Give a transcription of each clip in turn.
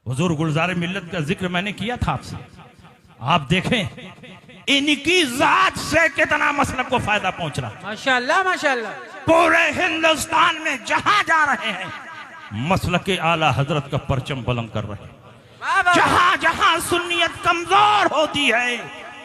हुजूर गुलजार मिल्लत का जिक्र मैंने किया था आपसे। आप देखें इनकी जात से कितना मसलब को फायदा पहुंच रहा। माशाअल्लाह माशाअल्लाह। पूरे हिंदुस्तान में जहां जा रहे हैं मसलक के आला हजरत का परचम बुलंद कर रहे हैं। जहां जहां सुन्नियत कमजोर होती है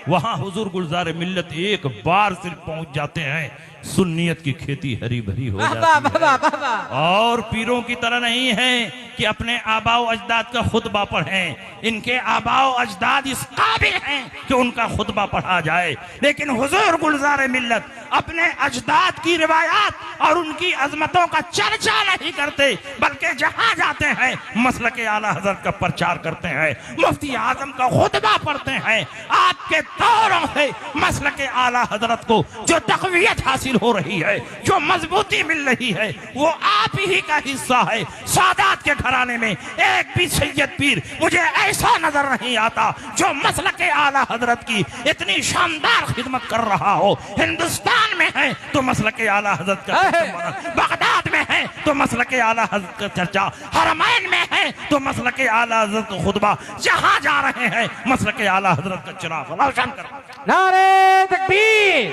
वहां हुजूर गुलजार मिल्लत एक बार सिर्फ पहुंच जाते हैं, सुन्नियत की खेती हरी भरी हो जाती है। और पीरों की तरह नहीं है कि अपने आबाओ अजदाद का खुतबा पढ़ें। इनके आबाओ अजदाद इस काबिल हैं कि उनका खुतबा पढ़ा जाए, लेकिन हुजूर गुलजार मिल्लत अपने अजदाद की रिवायात और उनकी अजमतों का चर्चा नहीं करते, बल्कि जहां जाते हैं मसलक आला हजरत का प्रचार करते हैं, मुफ्ती आजम का खुतबा पढ़ते हैं। आपके दौरों से मसलक आला हजरत को जो तक़वियत हासिल हो रही है, जो मजबूती मिल रही है, वो आप ही का हिस्सा है। सादात के घराने में एक भी सैयद पीर मुझे ऐसा नजर नहीं आता जो मसलक आला हजरत की इतनी शानदार खिदमत कर रहा हो। हिंदुस्तान में है तो मसलक आला हजरत का चर्चा, बगदाद में है तो मसलक आला हजरत का चर्चा, हरमैन में है तो मसलक आला हजरत का खुतबा, जहां जा रहे हैं मसलक आला हजरत का चिराग रोशन कर। नारे तकबीर,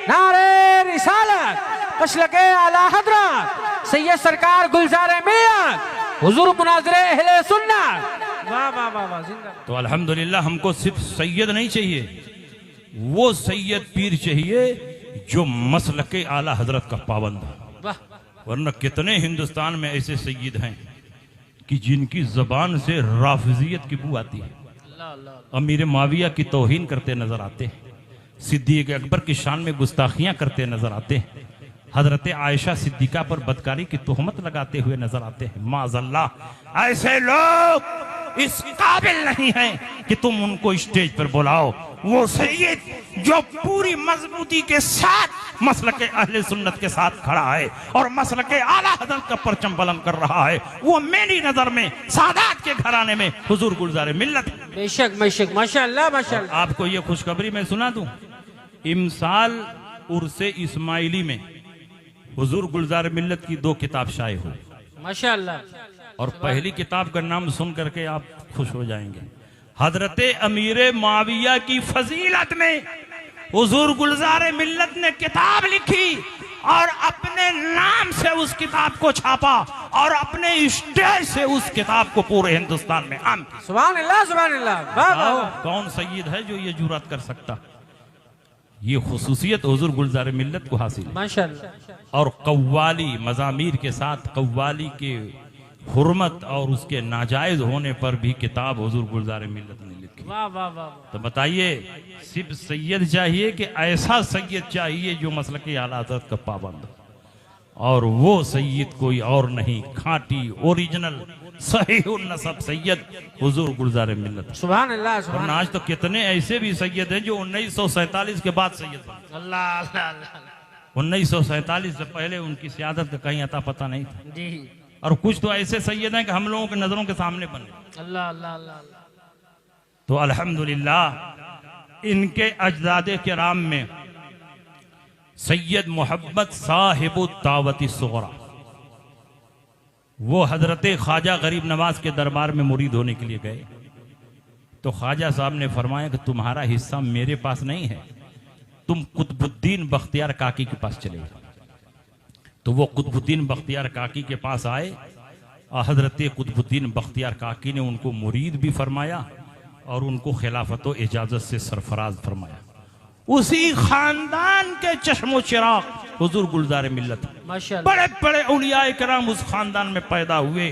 नारे रिसालत, मसलक आला हजरत सैयद सरकार गुलजार मिल्लत हुजूर मुनाज़िर अहले सुन्नत। वाह वाह वाह वाह, जिंदाबाद। तो अल्हम्दुलिल्लाह हमको सिर्फ सैयद नहीं चाहिए, वो सैयद पीर चाहिए जो मसलक आला हजरत का पाबंद है। वरना कितने हिंदुस्तान में ऐसे सैयद हैं कि जिनकी जबान से राफिजियत की बू आती है, अमीर माविया की तौहीन करते नजर आते हैं, सिद्दीक अकबर की शान में गुस्ताखियां करते नजर आते हैं, हजरत आयशा सिद्दीका पर बदकारी की तोहमत लगाते हुए नजर आते हैं। माज़अल्लाह ऐसे लोग इस काबिल नहीं हैं कि तुम उनको स्टेज पर बुलाओ। वो सैयद जो पूरी मजबूती के साथ मसलक अहले सुन्नत के साथ खड़ा है और मसलक आला हजरत का परचम बुलंद कर रहा है, वो मेरी नजर में सादात के घराने में हुजूर गुलजार मिल्लत। बेशक बेशक, माशाअल्लाह माशाअल्लाह। आपको ये खुशखबरी मैं सुना दूं, इमसाल उर्से इस्माइली में हुजूर गुलजार मिल्लत की 2 किताब शाये हुई माशाअल्लाह। और पहली किताब का नाम सुन करके आप खुश हो जाएंगे। हजरत अमीर माविया की फजीलत में हुजूर गुलजार मिल्लत ने किताब लिखी और अपने नाम से उस किताब को छापा और अपने स्टेज से उस किताब को पूरे हिंदुस्तान में आम किया। सुभान अल्लाह सुभान अल्लाह। वाह वाह। कौन सैयद है जो ये जुर्रत कर सकता? ये खुसूसियत हुजूर गुलजार मिल्लत को हासिल है माशाअल्लाह। और कव्वाली मजामीर के साथ कव्वाली के हुर्मत और उसके नाजायज होने पर भी किताब हुजूर गुलजार मिल्लत ने लिखी। वाह वाह वाह। तो बताइए सिर्फ सैयद चाहिए कि ऐसा सैयद चाहिए जो मसलक आला हज़रत का पाबंद, और वो सैयद कोई और नहीं, खांटी ओरिजिनल सहीहुन नसब सैयद हुजूर गुलजार मिल्लत। सुभान अल्लाह सुभान। वरना आज तो कितने ऐसे भी सैयद हैं जो 1947 के बाद सैयद बने। अल्लाह अल्लाह। 1947 से पहले उनकी सियादत का कहीं अता पता नहीं था। जी। और कुछ तो ऐसे सैयद हैं कि हम लोगों की नजरों के सामने बने। अल्लाह अल्लाह अल्लाह। तो अल्हम्दुलिल्लाह इनके अजदादे किराम में सैयद मोहम्मद साहिबु दावती सुगरा, वो हजरत ख्वाजा गरीब नवाज के दरबार में मुरीद होने के लिए गए, तो ख्वाजा साहब ने फरमाया कि तुम्हारा हिस्सा मेरे पास नहीं है, तुम कुतुबुद्दीन बख्तियार काकी के पास चले जाओ। तो वो कुतुबुद्दीन बख्तियार काकी के पास आए और हजरत कुतुबुद्दीन बख्तियार काकी ने उनको मुरीद भी फरमाया और उनको खिलाफत व इजाजत से सरफराज फरमाया। उसी खानदान के चश्मो चिराग हुजूर गुलजार मिल्लत, बड़े बड़े औलिया किराम उस खानदान में पैदा हुए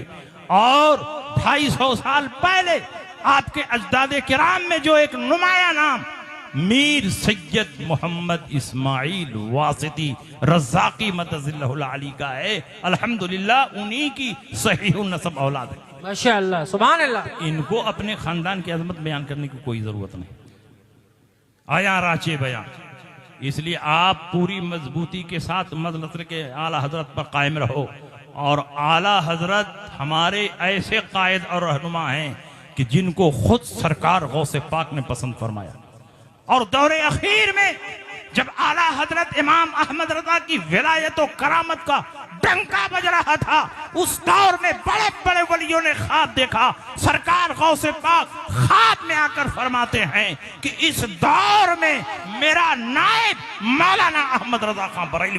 और 250 साल पहले आपके अजदादे किराम में जो एक नुमाया नाम मीर सैयद मोहम्मद इस्माइल वासिती रज़ाकी मदजिल्लहुल अली का है, अल्हम्दुलिल्लाह उन्हीं की सहीहुन नसब औलाद है। माशाअल्लाह सुभान अल्लाह। इनको अपने खानदान की अजमत बयान करने की कोई जरूरत नहीं, आया राचे बयान। इसलिए आप पूरी मजबूती के साथ मजलस के आला हजरत पर कायम रहो, और आला हजरत हमारे ऐसे कायद और रहनुमा हैं कि जिनको खुद सरकार गौसे पाक ने पसंद फरमाया। और दौरे अखीर में जब आला हजरत इमाम अहमद रजा की विलायत और करामत का डंका बज रहा था, उस दौर में बड़े बड़े वलियों ने ख्वाब देखा। सरकार गौसे पाक ख्वाब में आकर फरमाते हैं कि इस दौर में मेरा नायब मौलाना अहमद रजा खां बरेलवी